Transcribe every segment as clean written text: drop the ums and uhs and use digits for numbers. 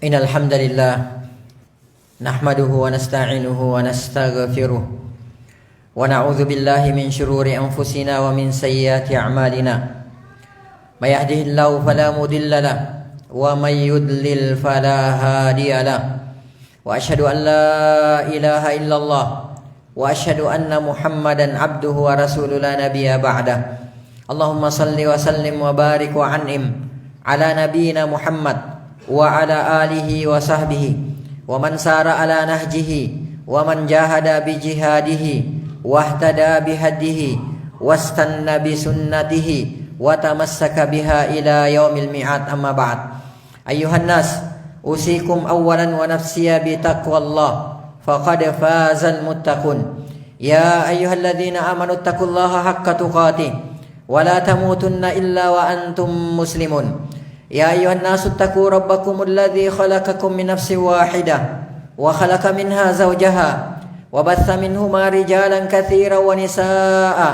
Innal hamdalillah nahmaduhu wa nasta'inuhu wa nastaghfiruh wa na'udzu billahi min shururi anfusina wa min sayyiati a'malina. May yahdihillahu fala mudilla lahu wa may yudlil fala hadiya lahu. Wa asyhadu an la ilaha illallah wa asyhadu anna Muhammadan abduhu wa rasuluhu la nabiyya ba'da. Allahumma salli wa sallim wa barik wa an'im ala nabiyyina Muhammad wa ala alihi wa sahbihi wa man sara ala nahjihi wa man jahada bi jihadihi wa ihtada bi hadihi wastanna bi sunnatihi wa tamassaka biha ila yaumil mi'ad. Amma ba'd. Ayyuhan nas, usikum awwalan wa nafsiya bi taqwallah faqad fazal muttaqun. Ya ayyuhalladzina amanu taqullaha haqqa tuqatih wa la tamutunna illa wa antum muslimun. Ya ayyuhan nasu taqu rabbakum alladzi khalaqakum min nafsin wahidah wa khalaqa minha zawjaha wa batha minhuma rijalan katsiran wa nisaa'a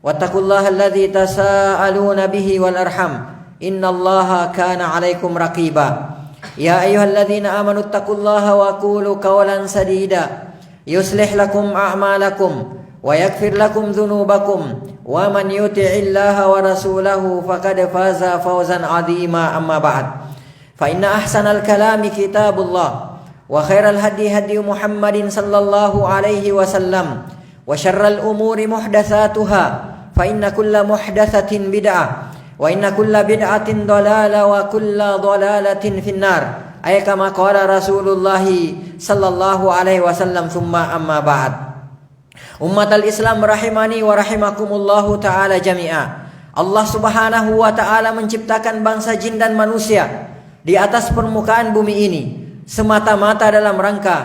wattaqullaha alladzi tasaaluna bihi wal arham innallaha kana 'alaikum raqiba. Ya ayyuhalladzina amanu taqullaha wa qulu qawlan sadida yuslih lakum a'malakum wa yaghfir lakum dhunubakum wa man yuti'illaha wa rasulahu faqad faza fawzan 'azima. Amma ba'd. Fa inna ahsanal kalami kitabullah wa khairal hadi hadi Muhammadin sallallahu alaihi wasallam wa syarral umuri muhdatsatuha fa inna kulla muhdatsatin bid'ah wa inna kulla bid'atin dhalalah wa kulla dhalalatin finnar. Ay kama qala Rasulullah sallallahu alaihi wasallam. Tsumma amma ba'd. Ummatal Islam rahimani wa rahimakumullahu ta'ala jami'a. Allah subhanahu wa ta'ala menciptakan bangsa jin dan manusia di atas permukaan bumi ini semata-mata dalam rangka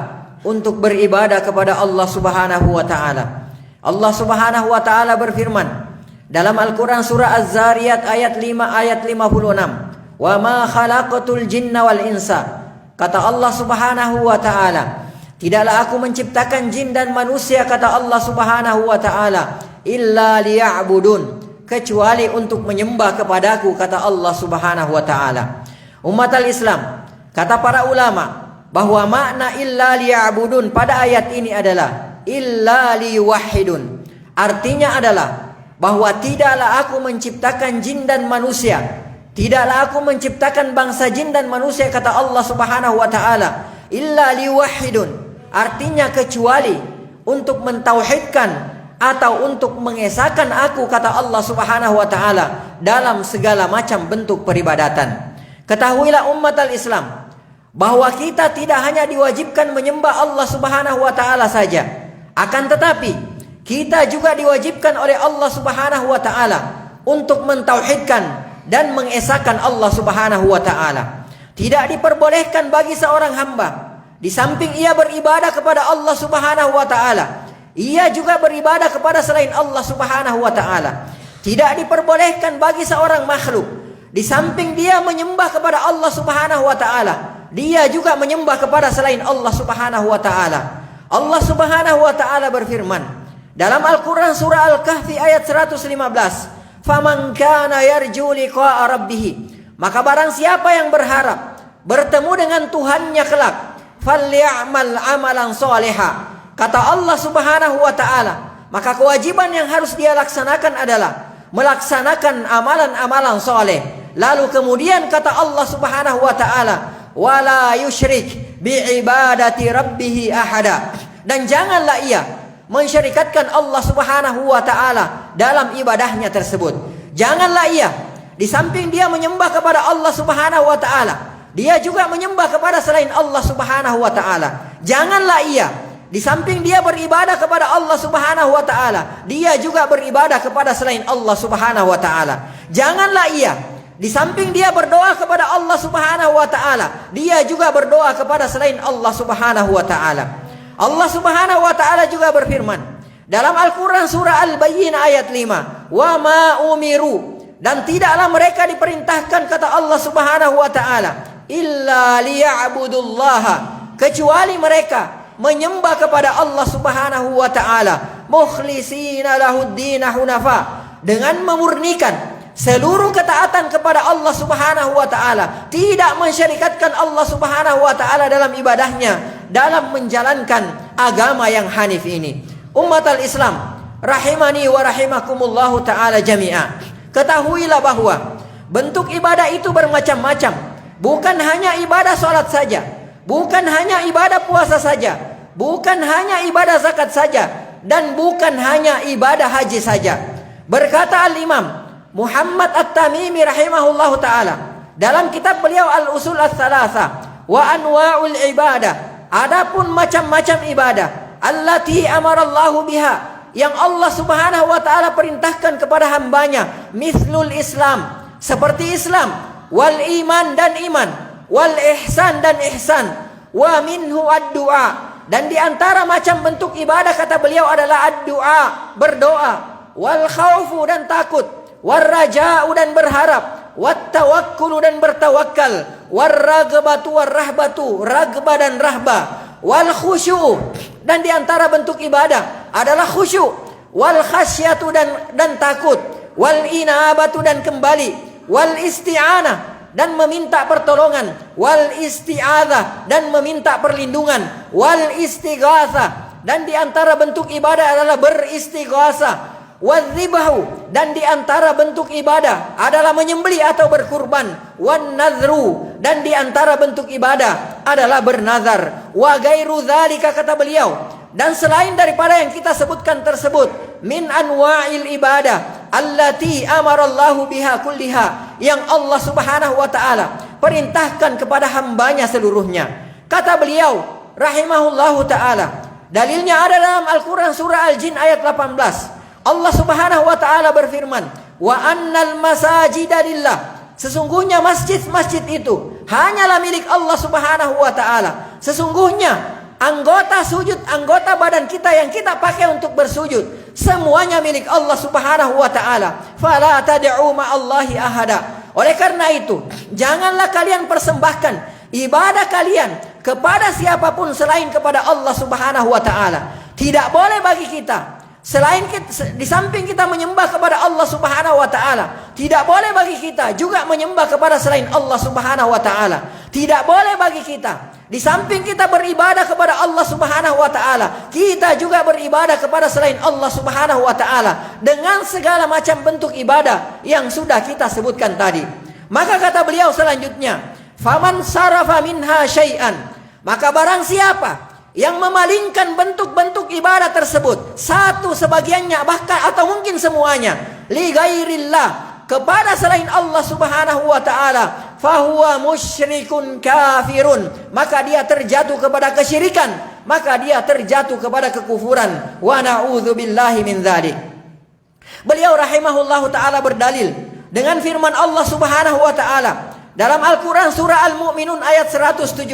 untuk beribadah kepada Allah subhanahu wa ta'ala. Allah subhanahu wa ta'ala berfirman dalam Al-Quran surah Az-Zariyat ayat 5 ayat 56. Wa ma khalaqatul jinna wal insa. Kata Allah subhanahu wa ta'ala, tidaklah aku menciptakan jin dan manusia, kata Allah subhanahu wa ta'ala, illa liya'budun, kecuali untuk menyembah kepadaku, kata Allah subhanahu wa ta'ala. Umat al-Islam, kata para ulama, bahwa makna illa liya'budun pada ayat ini adalah illa liyuwahhidun. Artinya adalah bahwa tidaklah aku menciptakan jin dan manusia, tidaklah aku menciptakan bangsa jin dan manusia, kata Allah subhanahu wa ta'ala, illa liyuwahhidun. Artinya kecuali untuk mentauhidkan atau untuk mengesahkan aku, kata Allah subhanahu wa ta'ala, dalam segala macam bentuk peribadatan. Ketahuilah umat al-Islam bahwa kita tidak hanya diwajibkan menyembah Allah subhanahu wa ta'ala saja, akan tetapi kita juga diwajibkan oleh Allah subhanahu wa ta'ala untuk mentauhidkan dan mengesahkan Allah subhanahu wa ta'ala. Tidak diperbolehkan bagi seorang hamba, di samping ia beribadah kepada Allah subhanahu wa ta'ala, ia juga beribadah kepada selain Allah subhanahu wa ta'ala. Tidak diperbolehkan bagi seorang makhluk, di samping dia menyembah kepada Allah subhanahu wa ta'ala, dia juga menyembah kepada selain Allah subhanahu wa ta'ala. Allah subhanahu wa ta'ala berfirman dalam Al-Quran surah Al-Kahfi ayat 115. Faman kana yarju liqa'a rabbih, maka barang siapa yang berharap bertemu dengan Tuhannya kelak, falyamal amalan shaliha, kata Allah subhanahu wa ta'ala, maka kewajiban yang harus dia laksanakan adalah melaksanakan amalan-amalan soleh. Lalu kemudian kata Allah subhanahu wa ta'ala, wala yusyrik bi'ibadati rabbih ahada, dan janganlah ia mensyirikatkan Allah subhanahu wa ta'ala dalam ibadahnya tersebut. Janganlah ia, di samping dia menyembah kepada Allah subhanahu wa ta'ala, dia juga menyembah kepada selain Allah subhanahu wa ta'ala. Janganlah ia, di samping dia beribadah kepada Allah subhanahu wa ta'ala, dia juga beribadah kepada selain Allah subhanahu wa ta'ala. Janganlah ia, di samping dia berdoa kepada Allah subhanahu wa ta'ala, dia juga berdoa kepada selain Allah subhanahu wa ta'ala. Allah subhanahu wa ta'ala juga berfirman dalam Al-Quran surah Al-Bayyinah ayat 5. Wa ma umiru, dan tidaklah mereka diperintahkan, kata Allah subhanahu wa ta'ala, illa liya'budullaha, kecuali mereka menyembah kepada Allah subhanahu wa ta'ala, mukhlisina lahuddina hunafa, dengan memurnikan seluruh ketaatan kepada Allah Subhanahu wa taala, tidak mensyarikatkan Allah Subhanahu wa taala dalam ibadahnya, dalam menjalankan agama yang hanif ini. Ummatal Islam rahimani wa rahimakumullahu taala jami'a. Ketahuilah bahwa bentuk ibadah itu bermacam-macam. Bukan hanya ibadah salat saja, bukan hanya ibadah puasa saja, bukan hanya ibadah zakat saja, dan bukan hanya ibadah haji saja. Berkata Al-Imam Muhammad At-Tamimi rahimahullahu ta'ala dalam kitab beliau Al-Usul Ats-Tsalatsa wa Anwa'ul Ibadah, adapun macam-macam ibadah allati amarallahu biha, yang Allah Subhanahu wa ta'ala perintahkan kepada hambanya, mithlul Islam, seperti Islam, wal iman dan iman, wal ihsan dan ihsan, wa minhu ad-du'a, dan di antara macam bentuk ibadah kata beliau adalah ad-du'a, berdoa, wal khaufu dan takut, war raja'u dan berharap, wat tawakkulu dan bertawakal, war ragbatu war rahbatu, ragba dan rahba, wal khusyu'u, dan di antara bentuk ibadah adalah khusyuk, wal khasyatu dan takut, wal inabatu dan kembali, wal isti'anah dan meminta pertolongan, wal isti'adzah dan meminta perlindungan, wal istighatsah, dan di antara bentuk ibadah adalah beristighatsah, wadzibahu, dan di antara bentuk ibadah adalah menyembelih atau berkurban, wan nadhru, dan di antara bentuk ibadah adalah bernazar, wa gairu dzalika kata beliau, dan selain daripada yang kita sebutkan tersebut, min anwa'il ibadah allati amarallahu biha kulliha, yang Allah Subhanahu wa taala perintahkan kepada hambanya seluruhnya. Kata beliau rahimahullahu taala, dalilnya ada dalam Al-Qur'an surah Al-Jin ayat 18. Allah Subhanahu wa taala berfirman, wa annal masajida lillah, sesungguhnya masjid-masjid itu hanyalah milik Allah Subhanahu wa taala. Sesungguhnya anggota sujud, anggota badan kita yang kita pakai untuk bersujud, semuanya milik Allah Subhanahu wa taala. Fala tad'u ma'allahi ahada. Oleh karena itu, janganlah kalian persembahkan ibadah kalian kepada siapapun selain kepada Allah Subhanahu wa taala. Tidak boleh bagi kita, selain kita, di samping kita menyembah kepada Allah Subhanahu wa taala, tidak boleh bagi kita juga menyembah kepada selain Allah Subhanahu wa taala. Tidak boleh bagi kita, di samping kita beribadah kepada Allah Subhanahu wa taala, kita juga beribadah kepada selain Allah Subhanahu wa taala dengan segala macam bentuk ibadah yang sudah kita sebutkan tadi. Maka kata beliau selanjutnya, faman sarafa minha syai'an, maka barang siapa yang memalingkan bentuk-bentuk ibadah tersebut, satu sebagiannya bahkan atau mungkin semuanya, li ghairillah, kepada selain Allah Subhanahu wa taala, fahuwa musyrikun kafirun, maka dia terjatuh kepada kesyirikan, maka dia terjatuh kepada kekufuran. Wa na'udzubillahi min dzalik. Beliau rahimahullahu taala berdalil dengan firman Allah Subhanahu wa taala dalam Al-Qur'an surah Al-Mu'minun ayat 117.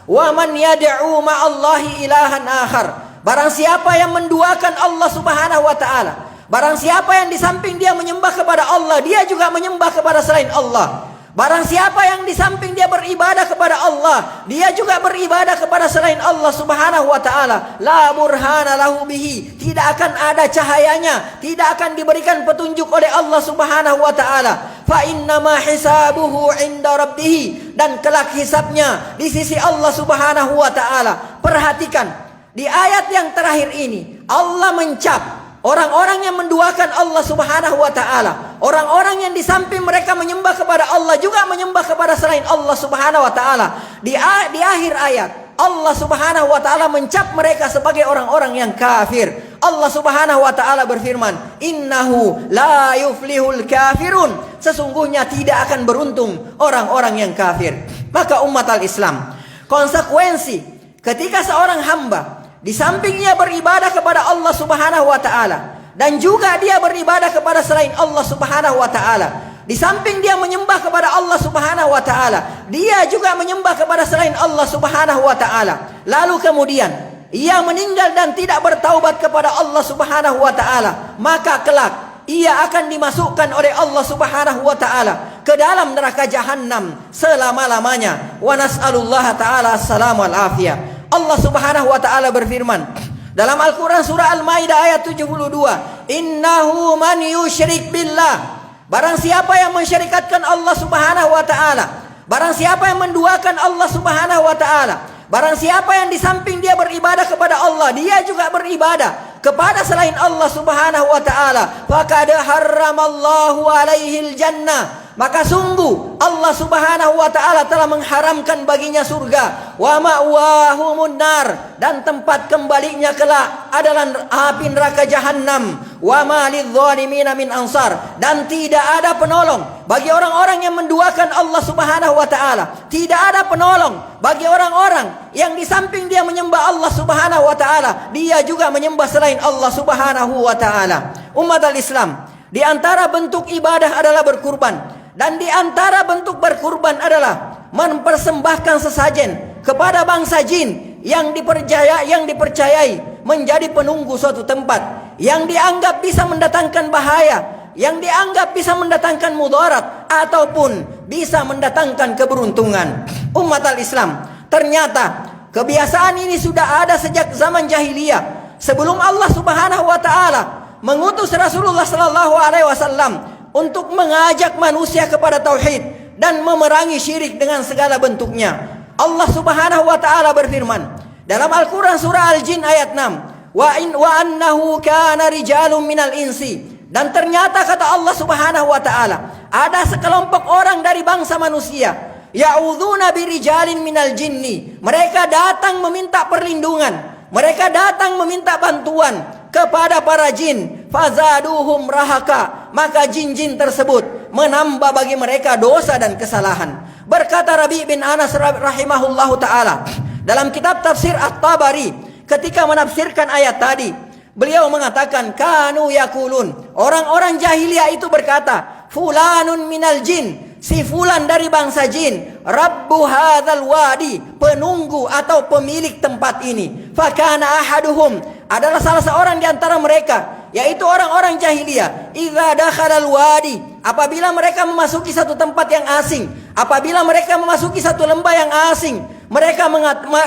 Wa man yad'u ma'allahi ilahan akhar, barang siapa yang menduakan Allah Subhanahu wa taala, barang siapa yang di samping dia menyembah kepada Allah, dia juga menyembah kepada selain Allah. Barang siapa yang di samping dia beribadah kepada Allah, dia juga beribadah kepada selain Allah Subhanahu wa taala, la burhana lahu bihi, tidak akan ada cahayanya, tidak akan diberikan petunjuk oleh Allah Subhanahu wa taala. Fa innama hisabuhu 'inda rabbih, dan kelak hisabnya di sisi Allah Subhanahu wa taala. Perhatikan, di ayat yang terakhir ini Allah mencap orang-orang yang menduakan Allah Subhanahu wa taala, orang-orang yang di samping mereka menyembah kepada Allah juga menyembah kepada selain Allah Subhanahu wa taala. Di akhir ayat Allah Subhanahu wa taala mencap mereka sebagai orang-orang yang kafir. Allah Subhanahu wa taala berfirman, innahu la yuflihul kafirun, sesungguhnya tidak akan beruntung orang-orang yang kafir. Maka umat al-Islam, konsekuensi ketika seorang hamba di samping ia beribadah kepada Allah Subhanahu wa taala dan juga dia beribadah kepada selain Allah Subhanahu wa taala, di samping dia menyembah kepada Allah Subhanahu wa taala, dia juga menyembah kepada selain Allah Subhanahu wa taala. Lalu kemudian ia meninggal dan tidak bertaubat kepada Allah Subhanahu wa taala, maka kelak ia akan dimasukkan oleh Allah Subhanahu wa taala ke dalam neraka jahanam selama-lamanya. Wa nas'alullaha taala assalamu wal afiyah. Allah Subhanahu wa taala berfirman dalam Al-Qur'an surah Al-Maidah ayat 72, "Innahu man yusyrik billah", Barang siapa yang mensyirikatkan Allah Subhanahu wa taala, barang siapa yang menduakan Allah Subhanahu wa taala, barang siapa yang di samping dia beribadah kepada Allah, dia juga beribadah kepada selain Allah Subhanahu wa taala, faqad harramallahu alaihil jannah, maka sungguh Allah Subhanahu wa taala telah mengharamkan baginya surga, wa ma'wahumun nar, dan tempat kembalinya kelak adalah api neraka jahanam, wa ma lidzalimina min ansar, dan tidak ada penolong bagi orang-orang yang menduakan Allah Subhanahu wa taala. Tidak ada penolong bagi orang-orang yang di samping dia menyembah Allah Subhanahu wa taala, dia juga menyembah selain Allah Subhanahu wa taala. Umat al-Islam, di antara bentuk ibadah adalah berkurban. Dan di antara bentuk berkurban adalah mempersembahkan sesajen kepada bangsa jin yang dipercayai menjadi penunggu suatu tempat, yang dianggap bisa mendatangkan bahaya, yang dianggap bisa mendatangkan mudarat ataupun bisa mendatangkan keberuntungan. Umat al-Islam, ternyata kebiasaan ini sudah ada sejak zaman jahiliyah, sebelum Allah Subhanahu wa taala mengutus Rasulullah sallallahu alaihi wasallam untuk mengajak manusia kepada tauhid dan memerangi syirik dengan segala bentuknya. Allah Subhanahu wa taala berfirman dalam Al-Qur'an surah Al-Jin ayat 6, wa annahu kana rijalun minal insi, dan ternyata kata Allah Subhanahu wa taala, ada sekelompok orang dari bangsa manusia, ya'udzuna birijalin minal jinni, mereka datang meminta perlindungan, mereka datang meminta bantuan kepada para jin, fazaduhum rahaka, maka jin-jin tersebut menambah bagi mereka dosa dan kesalahan. Berkata Rabi' bin Anas rahimahullahu taala dalam kitab tafsir At-Tabari ketika menafsirkan ayat tadi, beliau mengatakan kanu yakulun, orang-orang jahiliyah itu berkata, fulanun minal jin, si fulan dari bangsa jin, rabbu hadzal wadi, penunggu atau pemilik tempat ini, fakana ahaduhum, adalah salah seorang di antara mereka, yaitu orang-orang jahiliyah, idza dakhalal wadi, apabila mereka memasuki satu tempat yang asing, apabila mereka memasuki satu lembah yang asing, mereka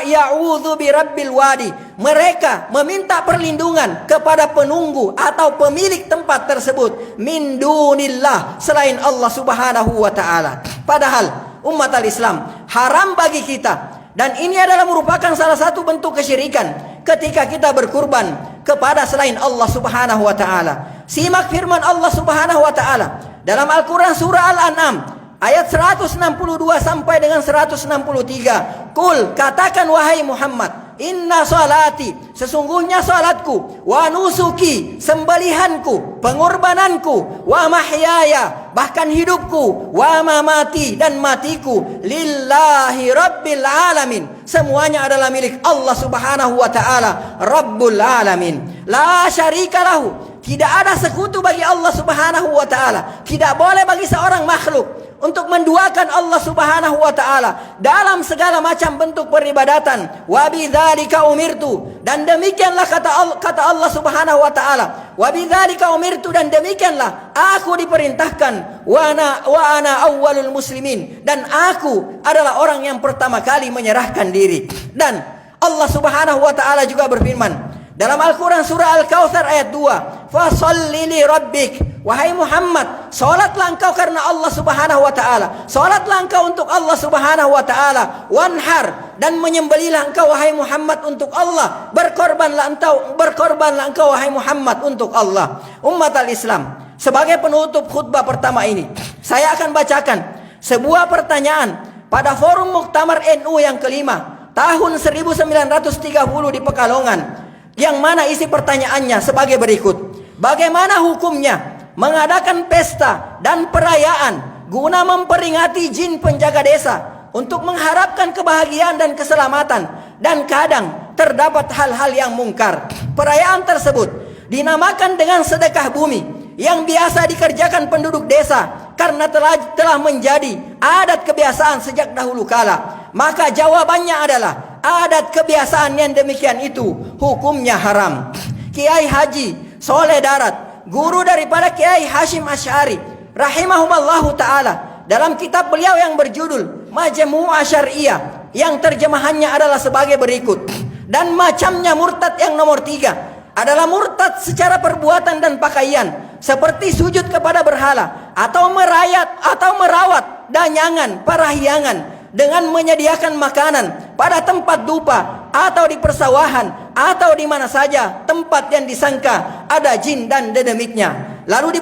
ya'udzu bi rabbil wadi, mereka meminta perlindungan kepada penunggu atau pemilik tempat tersebut, min dunillah, selain Allah Subhanahu wa taala. Padahal umat al-Islam, haram bagi kita, dan ini adalah merupakan salah satu bentuk kesyirikan ketika kita berkurban kepada selain Allah Subhanahu wa taala. Simak firman Allah Subhanahu wa taala dalam Al-Qur'an surah Al-An'am ayat 162 sampai dengan 163. Qul, katakan wahai Muhammad, inna salati, sesungguhnya salatku, wa nusuki, sembelihanku, pengorbananku, wa mahyaya, bahkan hidupku, wa mamati, dan matiku, lillahi rabbil alamin, semuanya adalah milik Allah Subhanahu wa taala, Rabbul alamin, la syarika lahu, tidak ada sekutu bagi Allah Subhanahu wa taala. Tidak boleh bagi seorang makhluk untuk menduakan Allah Subhanahu wa taala dalam segala macam bentuk peribadatan. Wa bidzalika umirtu, dan demikianlah kata Allah Subhanahu wa taala, wa bidzalika umirtu, dan demikianlah aku diperintahkan, wa ana awwalul muslimin, dan aku adalah orang yang pertama kali menyerahkan diri. Dan Allah Subhanahu wa taala juga berfirman dalam Al-Quran surah Al-Kautsar ayat 2, fasalli li rabbik, wahai Muhammad, salatlah engkau karena Allah Subhanahu wa taala, salatlah engkau untuk Allah Subhanahu wa taala, wanhar, dan menyembelihlah engkau wahai Muhammad untuk Allah, berkorbanlah engkau wahai Muhammad untuk Allah. Umat al-Islam, sebagai penutup khutbah pertama ini, saya akan bacakan sebuah pertanyaan pada forum Muktamar NU yang kelima tahun 1930 di Pekalongan, yang mana isi pertanyaannya sebagai berikut: bagaimana hukumnya mengadakan pesta dan perayaan guna memperingati jin penjaga desa untuk mengharapkan kebahagiaan dan keselamatan, dan kadang terdapat hal-hal yang mungkar. Perayaan tersebut dinamakan dengan sedekah bumi yang biasa dikerjakan penduduk desa karena telah menjadi adat kebiasaan sejak dahulu kala. Maka jawabannya adalah adat kebiasaan yang demikian itu hukumnya haram. Kiai Haji Soleh Darat, guru daripada Kiai Hashim Asy'ari rahimahumallahu ta'ala, dalam kitab beliau yang berjudul Majmu'ah Syariah, yang terjemahannya adalah sebagai berikut: dan macamnya murtad yang nomor 3 adalah murtad secara perbuatan dan pakaian, seperti sujud kepada berhala atau merawat danyangan, parahyangan dengan menyediakan makanan pada tempat dupa atau di persawahan atau di mana saja tempat yang disangka ada jin dan dedemiknya. Lalu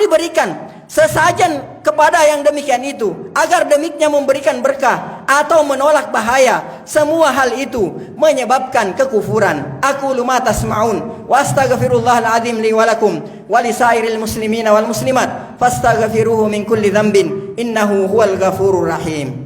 diberikan sesajen kepada yang demikian itu agar demiknya memberikan berkah atau menolak bahaya. Semua hal itu menyebabkan kekufuran. Aqulu ma tasma'un wa astaghfirullahal azim li wa lakum wa lisairil muslimina wal muslimat fastaghfiruhu min kulli dhanbin innahu huwal ghafurur rahim.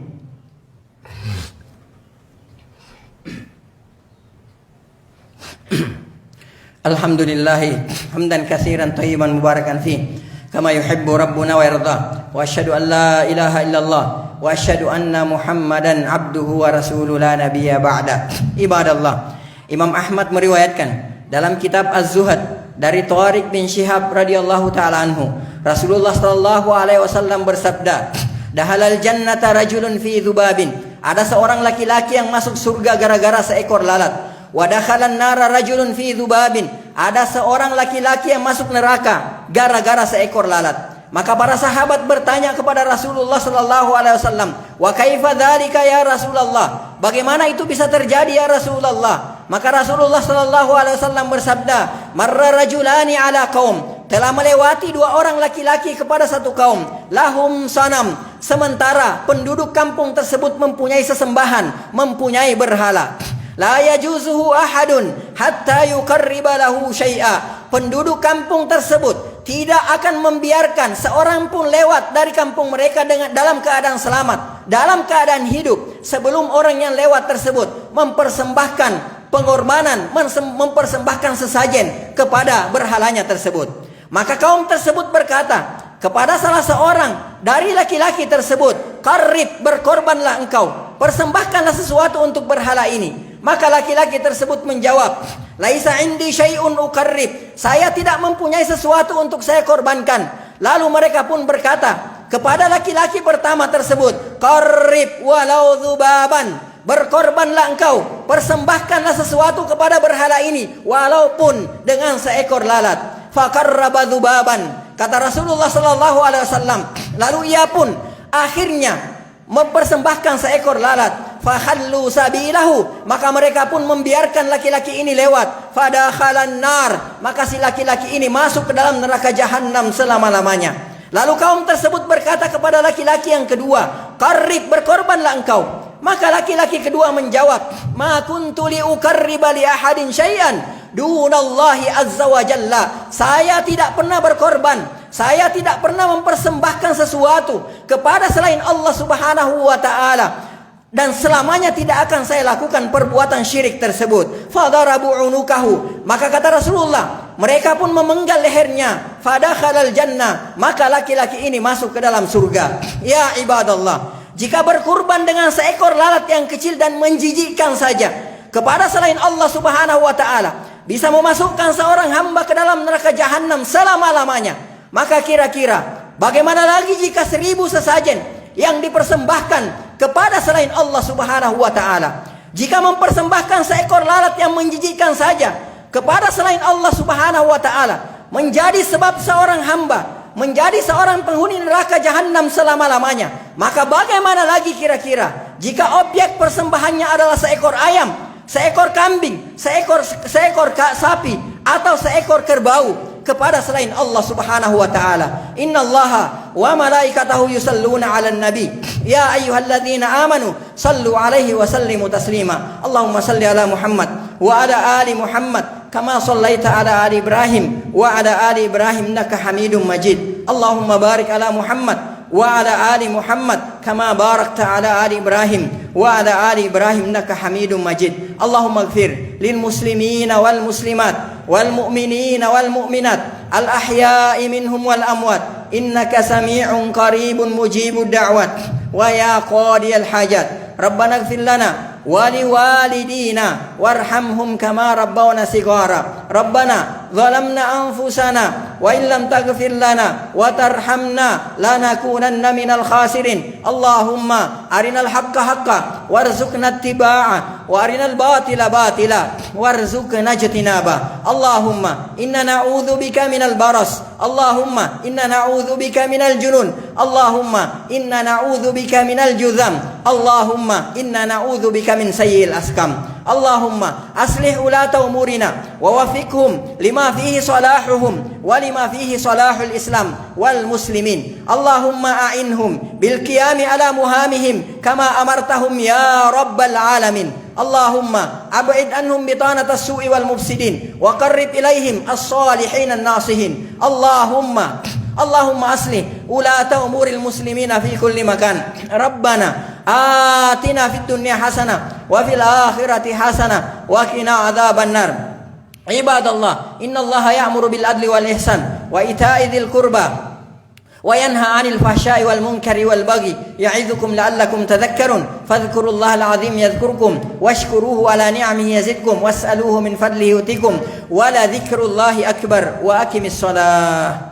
Alhamdulillahi hamdan katsiran thayyiban mubarakan fi kama yuhibbu rabbuna wa yarda wa asyhadu an la ilaha illallah wa asyhadu anna muhammadan abduhu wa rasuluhu la nabiyya ba'da. Ibadallah, Imam Ahmad meriwayatkan dalam kitab Az-Zuhad dari Thariq bin Syihab radhiyallahu taala anhu, Rasulullah sallallahu alaihi wasallam bersabda, "Dahalal jannata rajulun fi dzubabin." Ada seorang laki-laki yang masuk surga gara-gara seekor lalat. Wa dakhalan nara rajulun fi dzubabin. Ada seorang laki-laki yang masuk neraka gara-gara seekor lalat. Maka para sahabat bertanya kepada Rasulullah sallallahu alaihi wasallam, "Wa kaifa dzalika ya Rasulullah?" Bagaimana itu bisa terjadi ya Rasulullah? Maka Rasulullah sallallahu alaihi wasallam bersabda, "Marra rajulani ala qaum." Telah melewati dua orang laki-laki kepada satu kaum. Lahum sanam. Sementara penduduk kampung tersebut mempunyai sesembahan, mempunyai berhala. La yajuzuhu ahadun hatta yuqarriba lahu syai'a. Penduduk kampung tersebut tidak akan membiarkan seorang pun lewat dari kampung mereka dalam keadaan selamat, dalam keadaan hidup, sebelum orang yang lewat tersebut mempersembahkan pengorbanan, mempersembahkan sesajen kepada berhalanya tersebut. Maka kaum tersebut berkata kepada salah seorang dari laki-laki tersebut, "Qarrib, berkorbanlah engkau, persembahkanlah sesuatu untuk berhala ini." Maka laki-laki tersebut menjawab, "Laisa indi syai'un uqarrib." Saya tidak mempunyai sesuatu untuk saya korbankan. Lalu mereka pun berkata kepada laki-laki pertama tersebut, "Qarrib walau dzubaban." Berkorbanlah engkau, persembahkanlah sesuatu kepada berhala ini walaupun dengan seekor lalat. Faqarraba dzubaban. Kata Rasulullah sallallahu alaihi wasallam, lalu ia pun akhirnya mempersembahkan seekor lalat. Fahallu sabilahu, maka mereka pun membiarkan laki-laki ini lewat. Fadakhalan nar, maka si laki-laki ini masuk ke dalam neraka jahanam selama-lamanya. Lalu kaum tersebut berkata kepada laki-laki yang kedua, "Qarrib, berkorbanlah engkau." Maka laki-laki kedua menjawab, "Ma kuntu li uqarriba li ahadin syai'an dunallahi azza wa jalla." Saya tidak pernah berkorban, saya tidak pernah mempersembahkan sesuatu kepada selain Allah Subhanahu wa taala, dan selamanya tidak akan saya lakukan perbuatan syirik tersebut. Fadarabu unukahu, maka kata Rasulullah, mereka pun memenggal lehernya. Fadakhalal jannah, maka laki-laki ini masuk ke dalam surga. Ya ibadallah, jika berkurban dengan seekor lalat yang kecil dan menjijikkan saja kepada selain Allah Subhanahu wa taala bisa memasukkan seorang hamba ke dalam neraka jahanam selama-lamanya, maka kira-kira bagaimana lagi jika 1000 sesajen yang dipersembahkan kepada selain Allah Subhanahu wa taala? Jika mempersembahkan seekor lalat yang menjijikkan saja kepada selain Allah Subhanahu wa taala menjadi sebab seorang hamba menjadi seorang penghuni neraka jahanam selama-lamanya, maka bagaimana lagi kira-kira jika objek persembahannya adalah seekor ayam, seekor kambing, seekor sapi atau seekor kerbau kepada selain Allah Subhanahu wa taala? Innallaha wa malaikatahu yusalluna 'alan nabi ya ayyuhalladzina amanu sallu 'alaihi wa sallimu taslima. Allahumma salli ala Muhammad wa ala ali Muhammad kama shallaita ala ali Ibrahim wa ala ali Ibrahim innaka Hamidum Majid. Allahumma barik ala Muhammad wa ala ali Muhammad kama barakta ala ali Ibrahim wa ala ali Ibrahim innaka Hamidum Majid. Allahumma ighfir lil muslimina wal muslimat wal mu'minina wal mu'minat al ahya'i minhum wal amwat innaka sami'un qaribun mujibud da'wat wa ya qadiyal hajat. Rabbana ighfir lana ولوالدينا وارحمهم كما ربونا صغارا ربنا ظلمنا أنفسنا وإن لم تغفر لنا وترحمنا لنكونن من الخاسرين اللهم أرنا الحق حقا وارزقنا اتباعه وأرنا الباطل باطلا وارزقنا اجتنابه اللهم إنا نعوذ بك من البرص اللهم إنا نعوذ بك من الجنون اللهم إنا نعوذ بك من الجذام اللهم إنا نعوذ بك من سيء الأسقام اللهم أصلح ولاة أمورنا ووفقهم لما فيه صلاحهم ولما فيه صلاح الإسلام والمسلمين اللهم أعنهم بالقيام على مهامهم كما أمرتهم يا رب العالمين اللهم أبعد عنهم بطانة السوء والمفسدين وقرب إليهم الصالحين الناصحين اللهم أصلح ولاة أمور المسلمين في كل مكان ربنا آتنا في الدنيا حسنة وفي الآخرة حسنة وقنا عذاب النار عباد الله إن الله يأمر بالعدل والإحسان وإيتاء ذي القربى وينهى عن الفحشاء والمنكر والبغي يعظكم لعلكم تذكرون فاذكروا الله العظيم يذكركم واشكروه على نعمه يزدكم واسألوه من فضله يؤتكم ولذكر الله أكبر وأقم الصلاة